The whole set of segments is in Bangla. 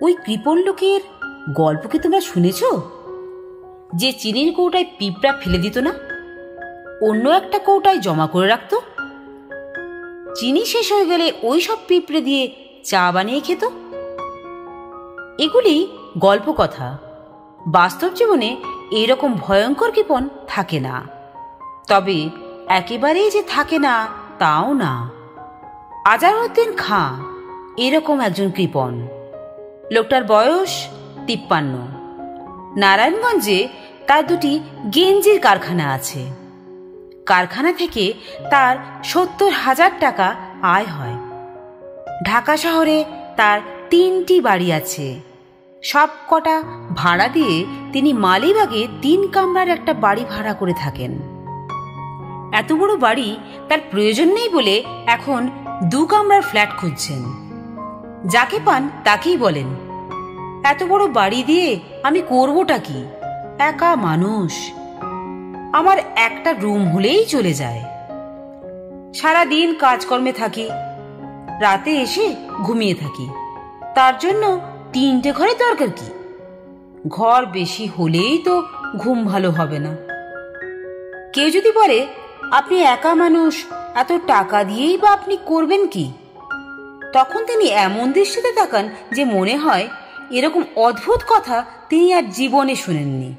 ওই কৃপণ লোকের গল্প কি তোমরা শুনেছ? যে চিনির কৌটায় পিঁপড়া ফেলে দিত না, অন্য একটা কৌটায় জমা করে রাখত। চিনি শেষ হয়ে গেলে ওই সব পিঁপড়ে দিয়ে চা বানিয়ে খেত। এগুলি গল্প কথা। বাস্তব জীবনে এইরকম ভয়ঙ্কর কৃপণ থাকে না। তবে একেবারেই যে থাকে না তাও না। আজহারউদ্দিন খাঁ এরকম একজন কৃপণ। লোকটার বয়স 53। নারায়ণগঞ্জে তার দুটি গেঞ্জির কারখানা আছে। কারখানা থেকে তার 70,000 টাকা আয় হয়। ঢাকা শহরে তার 3টি বাড়ি আছে। সব কটা ভাড়া দিয়ে তিনি মালিবাগে 3 কামরার একটা বাড়ি ভাড়া করে থাকেন। এত বড় বাড়ি তার প্রয়োজন নেই বলে এখন 2 কামরার ফ্ল্যাট খুঁজছেন। যাকে পান তাকেই বলেন, এত বড় বাড়ি দিয়ে আমি করবটা কি? একা মানুষ, আমার একটা রুম হলেই চলে যায়। সারাদিন কাজকর্মে থাকি, রাতে এসে ঘুমিয়ে থাকি। তার জন্য 3টে ঘরে দরকার কি? ঘর বেশি হলেই তো ঘুম ভালো হবে না। কেউ যদি বলে আপনি একা মানুষ, এত টাকা দিয়েই বা আপনি করবেন কি? তখন তিনি এমন দৃষ্টিতে তাকান যে মনে হয় এরকম অদ্ভুত কথা তিনি আর জীবনে শুনেননি,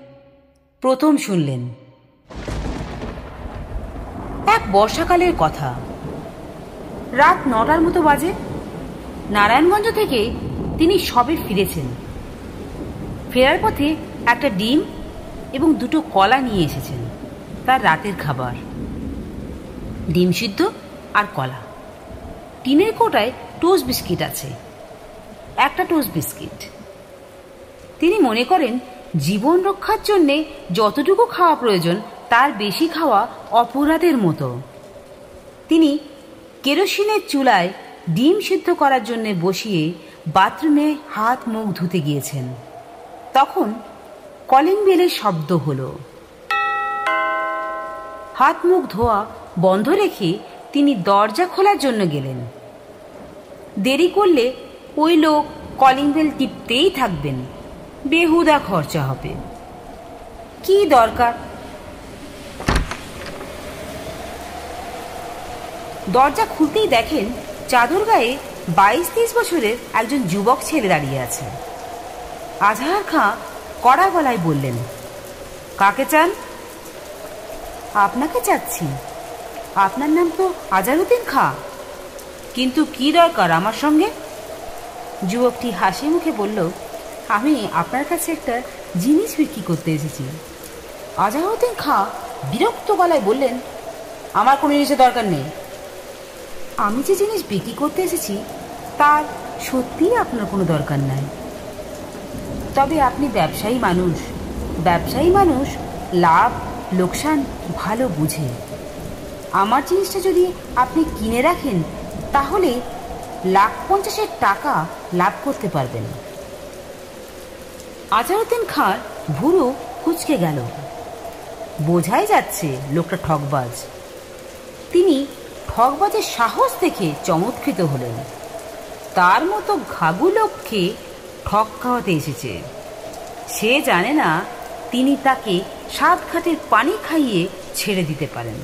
প্রথম শুনলেন। এক বর্ষাকালের কথা। রাত 9টার মতো বাজে। নারায়ণগঞ্জ থেকে তিনি সবে ফিরেছেন। ফেরার পথে একটা ডিম এবং 2টো কলা নিয়ে এসেছেন, তার রাতের খাবার। ডিম সিদ্ধ আর কলা। টিনের কোটায় টোস্ট বিস্কিট আছে, একটা টোস্ট বিস্কিট। তিনি মনে করেন জীবন রক্ষার জন্যে যতটুকু খাওয়া প্রয়োজন তার বেশি খাওয়া অপরাধের মতো। তিনি কেরোসিনের চুলায় ডিম সিদ্ধ করার জন্য বসিয়ে বাথরুমে হাত মুখ ধুতে গিয়েছেন। তখন কলিং বেলের শব্দ হলো। হাত মুখ ধোয়া বন্ধ রেখে তিনি দরজা খোলার জন্য গেলেন। দেরি করলে ওই লোক কলিং বেল টিপতেই থাকবেন, বেহুদা খরচা হবে। কি দরকার? দরজা খুলতেই দেখেন চাদর গায়ে 22-23 বছরের একজন যুবক ছেলে দাঁড়িয়ে আছে। আজহার খাঁ কড়া গলায় বললেন, কাকে চান? আপনাকে চাচ্ছি। আপনার নাম তো আজহারউদ্দিন খাঁ, কিন্তু কি দরকার আমার সঙ্গে? যুবকটি হাসি মুখে বলল, আমি আপনার কাছে একটা জিনিস বিক্রি করতে এসেছি। আজহারউদ্দিন খাঁ বিরক্ত গলায় বললেন, আমার কোনো জিনিসের দরকার নেই। আমি যে জিনিস বিক্রি করতে এসেছি তার সত্যিই আপনার কোনো দরকার নাই। তবে আপনি ব্যবসায়ী মানুষ। ব্যবসায়ী মানুষ লাভ লোকসান ভালো বুঝে। আমার জিনিসটা যদি আপনি কিনে রাখেন তাহলে 1,50,000 টাকা লাভ করতে পারবেন। আজহারউদ্দিন খাঁর ভুরু কুঁচকে গেল। বোঝাই যাচ্ছে লোকটা ঠকবাজ। তিনি ঠকবাজের সাহস দেখে চমৎকৃত হলেন। তার মতো ঘাঘু লোককে ঠক খাওয়াতে এসেছে। সে জানে না তিনি তাকে 7 ঘাটের পানি খাইয়ে ছেড়ে দিতে পারেন।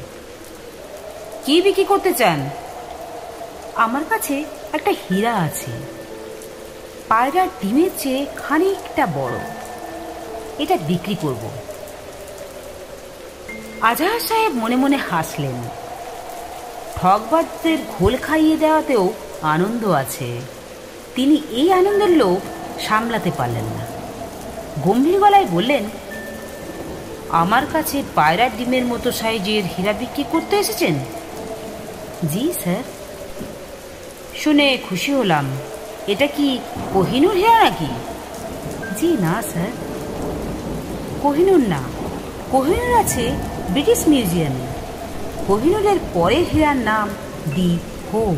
কি বিক্রি করতে চান? আমার কাছে একটা হীরা আছে, পায়রার ডিমের চেয়ে খানিকটা বড়। এটা বিক্রি করব। আজহার সাহেব মনে মনে হাসলেন। ঠকবাজদের ঘোল খাইয়ে দেওয়াতেও আনন্দ আছে। তিনি এই আনন্দের লোভ সামলাতে পারলেন না। গম্ভীর গলায় বললেন, আমার কাছে পায়রার ডিমের মতো সাইজের হীরা বিক্রি করতে এসেছেন? জি স্যার। শুনে খুশি হলাম। এটা কি কোহিনূর হীরা নাকি? জি না স্যার, কোহিনূর না। কোহিনূর আছে ব্রিটিশ মিউজিয়ামে। কোহিনূরের পরের হীরার নাম দি হোপ।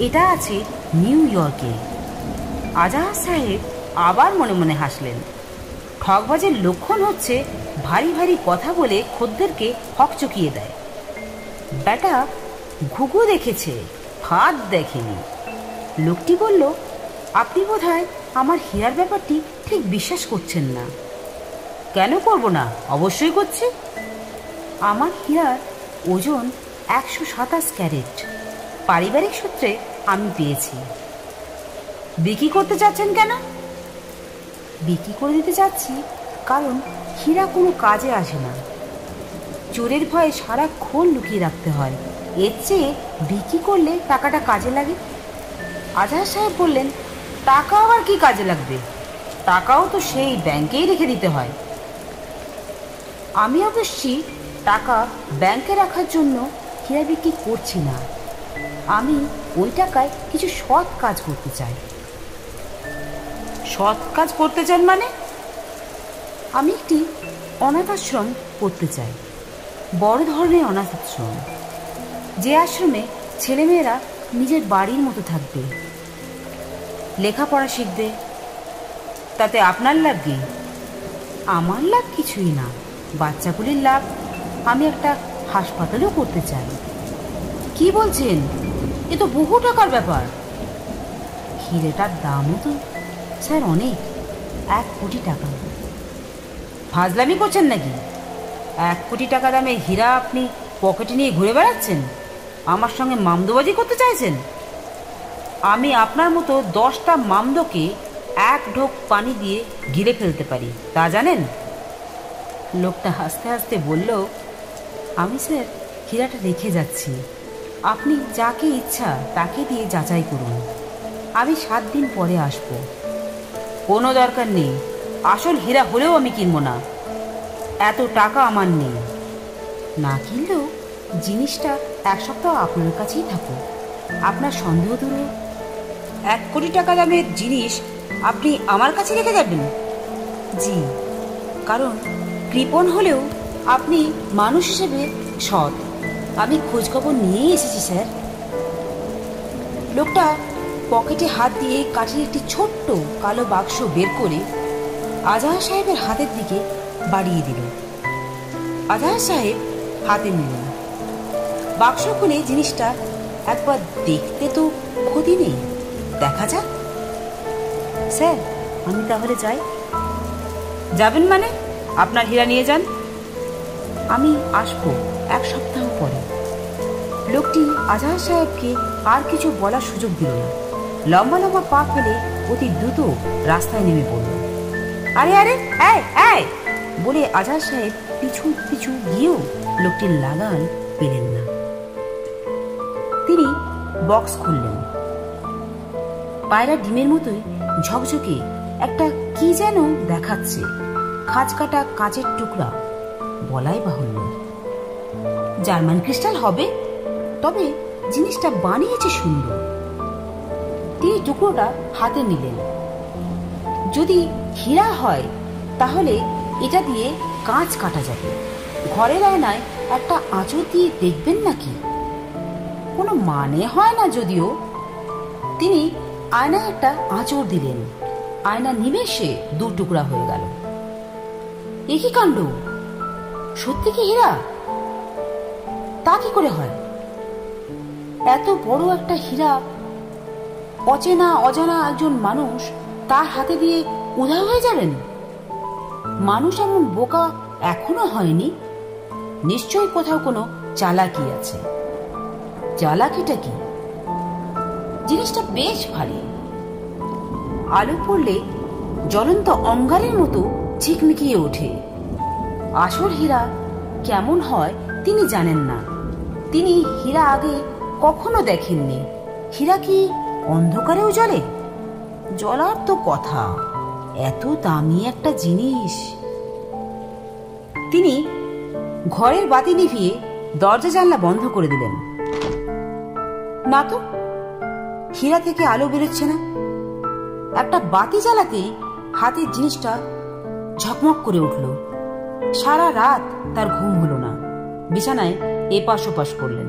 এটা আছে নিউ ইয়র্কে। আজহার সাহেব আবার মনে মনে হাসলেন। ঠকবাজের লক্ষণ হচ্ছে ভারী ভারী কথা বলে খদ্দেরকে হকচকিয়ে দেয়। বেটা ঘুঘু দেখেছে, ফাঁদ দেখেনি। লোকটি বলল, আপনি বোধহয় আমার হীরার ব্যাপারটি ঠিক বিশ্বাস করছেন না। কেন করব না, অবশ্যই করছি। আমার হীরার ওজন 127 ক্যারেট, পারিবারিক সূত্রে আমি পেয়েছি। বিক্রি করতে চাচ্ছেন কেন? বিক্রি করে দিতে চাচ্ছি কারণ হীরা কোনো কাজে আসে না, চোরের ভয়ে সারাক্ষণ লুকিয়ে রাখতে হয়। এর চেয়ে বিক্রি করলে টাকাটা কাজে লাগে। আজহার সাহেব বললেন, টাকা আবার কি কাজে লাগবে? টাকাও তো সেই ব্যাংকেই রেখে দিতে হয়। আমি অবশ্যই টাকা ব্যাংকে রাখার জন্য হীরা বিক্রি করছি না। আমি ওই টাকায় কিছু সৎ কাজ করতে চাই। সৎ কাজ করতে চান মানে? আমি একটি অনাথ আশ্রম করতে চাই, বড় ধরনের অনাথ আশ্রম, যে আশ্রমে ছেলেমেয়েরা নিজের বাড়ির মতো থাকবে, লেখাপড়া শিখবে। তাতে আপনার লাভ কি? আমার লাভ কিছুই না, বাচ্চাগুলির লাভ। আমি একটা হাসপাতালও করতে চাই। কি বলছেন? এ তো বহু টাকার ব্যাপার। হীরেটার দামও তো স্যার অনেক, 1 কোটি টাকা। ফাজলামি করছেন নাকি? 1 কোটি টাকা দামের হীরা আপনি পকেটে নিয়ে ঘুরে বেড়াচ্ছেন? আমার সঙ্গে মামদোবাজি করতে চাইছেন? আমি আপনার মতো 10টা মামদোকে 1 ঢোক পানি দিয়ে গিলে ফেলতে পারি, তা জানেন? লোকটা হাসতে হাসতে বলল, আমি স্যার হীরাটা রেখে যাচ্ছি, আপনি যাকে ইচ্ছা তাকে দিয়ে যাচাই করুন। আমি 7 দিন পরে আসব। কোনো দরকার নেই, আসল হীরা হলেও আমি কিনবো না, এত টাকা আমার নেই। না কিনলেও জিনিসটা 1 সপ্তাহ আপনার কাছেই থাকুক, আপনার সন্দেহ দূর। 1 কোটি টাকা দামের জিনিস আপনি আমার কাছে রেখে যাবেন? জি, কারণ কৃপণ হলেও আপনি মানুষ হিসেবে সৎ। আমি খোঁজখবর নিয়েই এসেছি স্যার। লোকটা পকেটে হাত দিয়ে কাঠের একটি ছোট্ট কালো বাক্স বের করে আজহার সাহেবের হাতের দিকে বাড়িয়ে দিল। আজহার সাহেব হাতে নিলেন। বাক্স খুলে জিনিসটা একবার দেখতে তো ক্ষতি নেই, দেখা যাক। স্যার, আমি তাহলে যাই। যাবেন মানে? আপনার হীরা নিয়ে যান। আমি আসবো 1 সপ্তাহ পরে। লোকটি আজহার সাহেবকে আর কিছু বলার সুযোগ দিল না, লম্বা লম্বা পা ফেলে অতি দ্রুত রাস্তায় নেমে পড়ল। আরে আরে এই এই বলে আজহার সাহেব পিছু পিছু গিয়েও লোকটির লাগান পেলেন না। তিনি বক্স খুললেন। পায়রা ডিমের মতোই ঝকঝকে একটা কি যেন দেখাচ্ছে, খাঁজ কাটা কাঁচের টুকরা, বলাই বাহুল্য। জার্মান ক্রিস্টাল হবে, তবে জিনিসটা বানিয়েছে সুন্দর। তিনি টুকরোটা হাতে নিলেন। যদি হীরা হয় তাহলে এটা দিয়ে কাঁচ কাটা যাবে। ঘরের আয়নায় একটা আঁচড় দিয়ে দেখবেন নাকি? কোনো মানে হয় না যদিও। তিনি আয়নায় একটা আঁচড় দিলেন, আয়না নিমেষে 2 টুকরা হয়ে গেল। এ কি কাণ্ড! সত্যি কি হীরা? তা কি করে হয়? এত বড় একটা হীরা অচেনা অজানা একজন মানুষ তার হাতে দিয়ে উধাও হয়ে যাবেন? মানুষ এমন বোকা এখনো হয়নি। নিশ্চয়ই কোথাও কোনো চালাকি আছে। চালাকিটা কি? জিনিসটা বেশ ভারী, আলো পড়লে জ্বলন্ত অঙ্গারের মতো ঝিকমিকিয়ে ওঠে। আসল হীরা কেমন হয় তিনি জানেন না। তিনি হীরা আগে কখনো দেখেননি। হীরা কি অন্ধকারেও জ্বলে? জ্বলার তো কথা, এত দামি একটা জিনিস। তিনি ঘরের বাতি নিভিয়ে দরজা জানলা বন্ধ করে দিলেন। না তো, হীরা থেকে আলো বেরোচ্ছে না। একটা বাতি জ্বালাতেই হাতের জিনিসটা ঝকমক করে উঠল। সারা রাত তার ঘুম হলো না, বিছানায় এপাশ ওপাশ করলেন।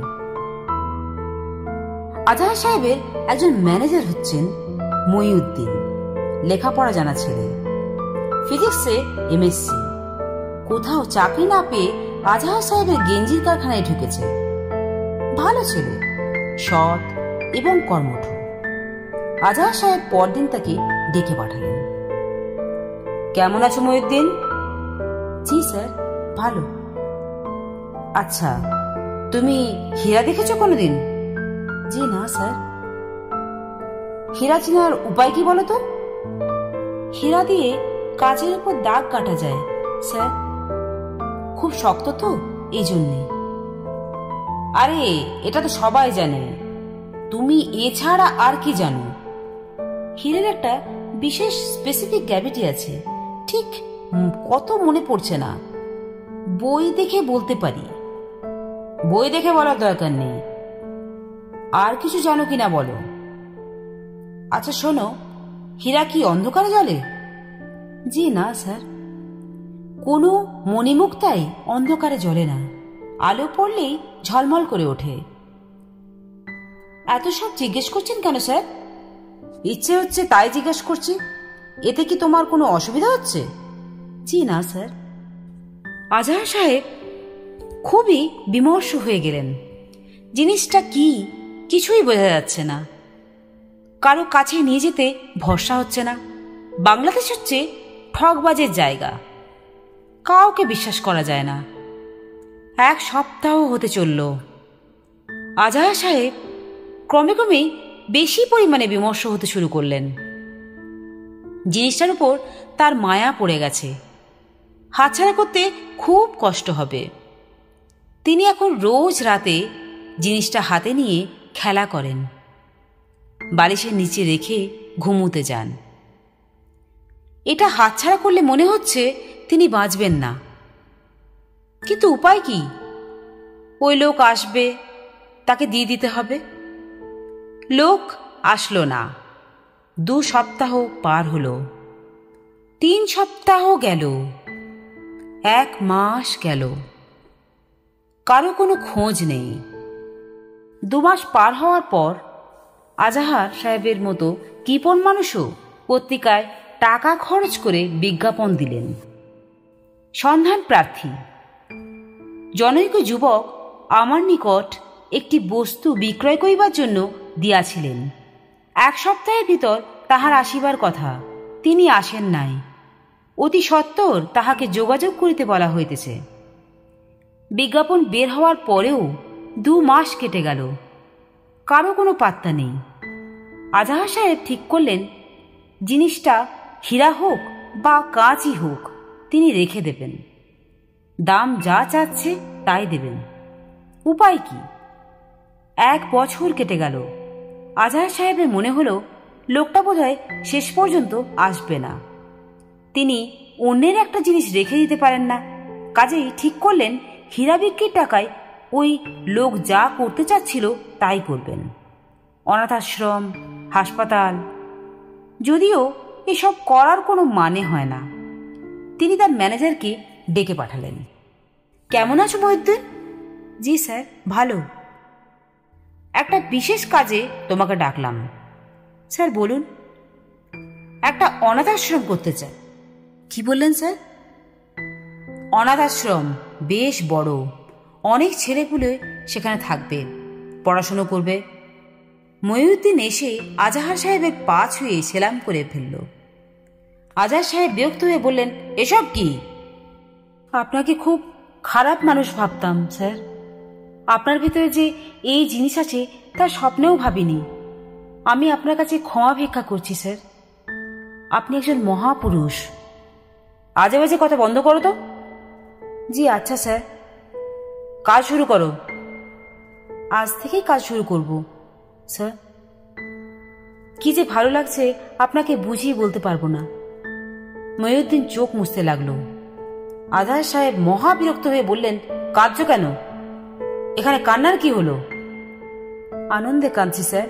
আজহার সাহেবের একজন ম্যানেজার হচ্ছেন মহিউদ্দিন, লেখাপড়া জানা ছেলে, ফিজিক্সে MSc। কোথাও চাকরি না পেয়ে আজহার সাহেবের গেঞ্জির কারখানায় ঢুকেছে। ভালো ছেলে, সৎ এবং কর্মঠ। আজহার সাহেব পরদিন তাকে ডেকে পাঠালেন। কেমন আছো মহিউদ্দিন? জি স্যার, ভালো। আচ্ছা, তুমি হীরা দেখেছো কোনোদিন? জি না স্যার। হীরা চেনার উপায় কি বলো তো? হীরা দিয়ে কাচের উপর দাগ কাটা যায় স্যার, খুব শক্ত তো এই জন্যে। আরে এটা তো সবাই জানে, তুমি এছাড়া আর কি জানো? হীরের একটা বিশেষ স্পেসিফিক ক্যাভিটি আছে, ঠিক কত মনে পড়ছে না। বই দেখে বলতে পারি। বই দেখে বলার দরকার নেই, আর কিছু জানো কিনা বলো। আচ্ছা শোনো, হীরা কি অন্ধকারে জ্বলে? জি না স্যার, কোনো মণিমুক্তাই অন্ধকারে জ্বলে না, আলো পড়লেই ঝলমল করে ওঠে। এত সব জিজ্ঞেস করছেন কেন স্যার? ইচ্ছে হচ্ছে তাই জিজ্ঞেস করছি। এতে কি তোমার কোনো অসুবিধা হচ্ছে? জি না স্যার। আজহার সাহেব খুবই বিমর্ষ হয়ে গেলেন। জিনিসটা কি কিছুই বোঝা যাচ্ছে না, কারো কাছে নিয়ে যেতে ভরসা হচ্ছে না। বাংলাদেশ হচ্ছে ঠকবাজের জায়গা, কাউকে বিশ্বাস করা যায় না। এক সপ্তাহ হতে চলল। আজহার সাহেব ক্রমে ক্রমেই বেশি পরিমাণে বিমর্ষ হতে শুরু করলেন। জিনিসটার উপর তার মায়া পড়ে গেছে, হাতছাড়া করতে খুব কষ্ট হবে। তিনি এখন রোজ রাতে জিনিসটা হাতে নিয়ে খেলা করেন, বালিশের নিচে রেখে ঘুমুতে যান। এটা হাতছাড়া করলে মনে হচ্ছে তিনি বাঁচবেন না, কিন্তু উপায় কি? ওই লোক আসবে, তাকে দিয়ে দিতে হবে। লোক আসলো না। 2 সপ্তাহ পার হলো, 3 সপ্তাহ গেল, 1 মাস গেল, কারো কোনো খোঁজ নেই। 2 মাস পার হওয়ার পর আজহার সাহেবের মতো কৃপণ মানুষও পত্রিকায় টাকা খরচ করে বিজ্ঞাপন দিলেন। সন্ধান প্রার্থী জনৈক যুবক আমার নিকট একটি বস্তু বিক্রয় করিবার জন্য দিয়াছিলেন। 1 সপ্তাহের ভিতর তাহার আসিবার কথা, তিনি আসেন নাই। অতি সত্বর তাহাকে যোগাযোগ করিতে বলা হইতেছে। বিজ্ঞাপন বের হওয়ার পরেও 2 মাস কেটে গেল, কারো কোনো পাত্তা নেই। আজহার সাহেব ঠিক করলেন, জিনিসটা হীরা হোক বা কাঁচই হোক তিনি রেখে দেবেন, দাম যা চাচ্ছে তাই দেবেন। উপায় কি? 1 বছর কেটে গেল। আজহার সাহেবের মনে হলো লোকটা বোধহয় শেষ পর্যন্ত আসবে না। তিনি অন্যের একটা জিনিস রেখে দিতে পারেন না, কাজেই ঠিক করলেন হীরা বিক্রির টাকায় ওই লোক যা করতে চাচ্ছিল তাই করবেন। অনাথ আশ্রম, হাসপাতাল, যদিও এসব করার কোনো মানে হয় না। তিনি তার ম্যানেজারকে ডেকে পাঠালেন। কেমন আছো মহিউদ্দিন? জি স্যার, ভালো। একটা বিশেষ কাজে তোমাকে ডাকলাম। স্যার বলুন। একটা অনাথ আশ্রম করতে চাই। কি বললেন স্যার? অনাথ আশ্রম বেশ বড়, অনেক ছেলেপুলে সেখানে থাকবে, পড়াশুনো করবে। মহিউদ্দিন এসে আজহার সাহেবের পা ছুঁয়ে সেলাম করে ফেলল। আজহার সাহেব বিরক্ত হয়ে বললেন, এসব কি? আপনাকে খুব খারাপ মানুষ ভাবতাম স্যার। আপনার ভিতরে যে এই জিনিস আছে তা স্বপ্নেও ভাবিনি। আমি আপনার কাছে ক্ষমা ভিক্ষা করছি স্যার। আপনি একজন মহাপুরুষ। আজে বাজে কথা বন্ধ করো তো। জি আচ্ছা স্যার। কাজ শুরু করো। আজ থেকেই কাজ শুরু করব স্যার। কি যে ভালো লাগছে আপনাকে বুঝিয়ে বলতে পারবো না। মহিউদ্দিন চোখ মুছতে লাগলো। আজহার সাহেব মহা বিরক্ত হয়ে বললেন, কাঁদছো কেন? এখানে কান্নার কি হলো? আনন্দে কাঁদছি স্যার।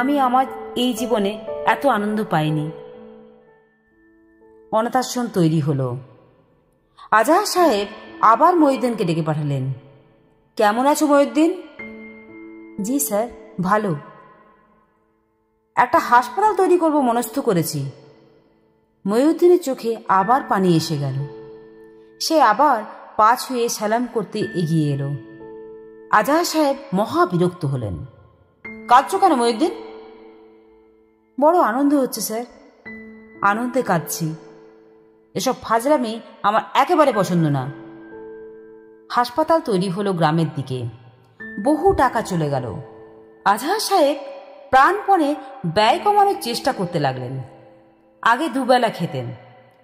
আমি আমার এই জীবনে এত আনন্দ পাইনি। অনাথাশ্রম তৈরি হলো। আজহার সাহেব আবার মহিউদ্দিনকে ডেকে পাঠালেন। কেমন আছো মহিউদ্দিন? জি স্যার, ভালো। একটা হাসপাতাল তৈরি করব মনস্থ করেছি। মহিউদ্দিনের চোখে আবার পানি এসে গেল। সে আবার পা ছুঁয়ে সালাম করতে এগিয়ে এলো। আজহার সাহেব মহা বিরক্ত হলেন। কাঁদছো কেন মহিউদ্দিন? বড় আনন্দ হচ্ছে স্যার, আনন্দে কাঁদছি। এসব ফাজলামি আমার একেবারে পছন্দ না। হাসপাতাল তৈরি হলো গ্রামের দিকে। বহু টাকা চলে গেল। আজহার সাহেব প্রাণপণে ব্যয় কমানোর চেষ্টা করতে লাগলেন। আগে দুবেলা খেতেন,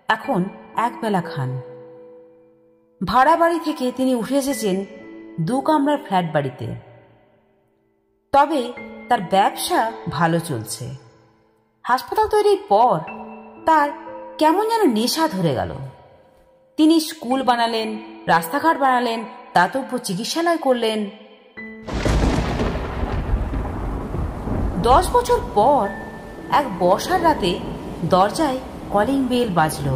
এখন একবেলা খান। ভাড়া বাড়ি থেকে তিনি উঠে এসেছেন 2 কামরার ফ্ল্যাট বাড়িতে। তবে তার ব্যবসা ভালো চলছে। হাসপাতাল তৈরির পর তার কেমন যেন নেশা ধরে গেল। তিনি স্কুল বানালেন, রাস্তাঘাট বানালেন, দাতব্য চিকিৎসালয় করলেন। 10 বছর পর এক বর্ষার রাতে দরজায় কলিং বেল বাজল।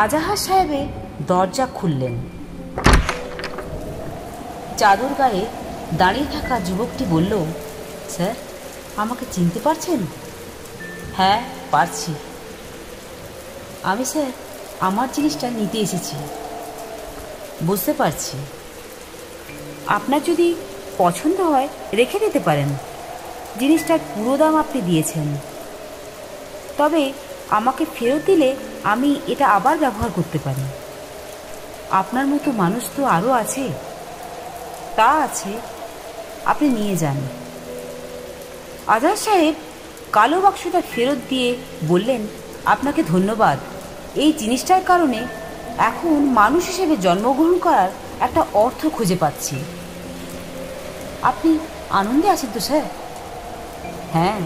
আজাহার সাহেবে দরজা খুললেন। চাদর গায়ে দাঁড়িয়ে থাকা যুবকটি বলল, স্যার, আমাকে চিনতে পারছেন? হ্যাঁ, পারছি। আমি স্যার আমার জিনিসটা নিতে এসেছি। বুঝতে পারছি। আপনার যদি পছন্দ হয় রেখে দিতে পারেন। জিনিসটার পুরো দাম আপনি দিয়েছেন। তবে আমাকে ফেরত দিলে আমি এটা আবার ব্যবহার করতে পারি। আপনার মতো মানুষ তো আরও আছে। তা আছে, আপনি নিয়ে যান। আজহার সাহেব কালো বাক্সটা ফেরত দিয়ে বললেন, আপনাকে ধন্যবাদ। এই জিনিসটার কারণে এখন মানুষ হিসেবে জন্মগ্রহণ করার একটা অর্থ খুঁজে পাচ্ছি। আপনি আনন্দে আছেন তো স্যার? হ্যাঁ,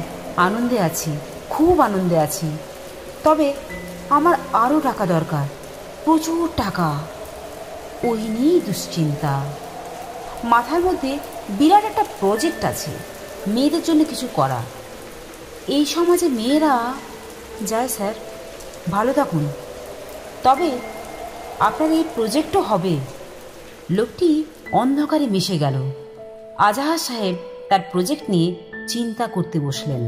আনন্দে আছি, খুব আনন্দে আছি। তবে আমার আরও টাকা দরকার, প্রচুর টাকা। ওই নিয়েই দুশ্চিন্তা। মাথার মধ্যে বিরাট একটা প্রজেক্ট আছে, মেয়েদের জন্য কিছু করা। এই সমাজে মেয়েরা যায় স্যার। ভালো থাকুন। তবে আপনার এই প্রজেক্টও হবে। লোকটি অন্ধকারে মিশে গেল। আজহার সাহেব তার প্রজেক্ট নিয়ে চিন্তা করতে বসলেন।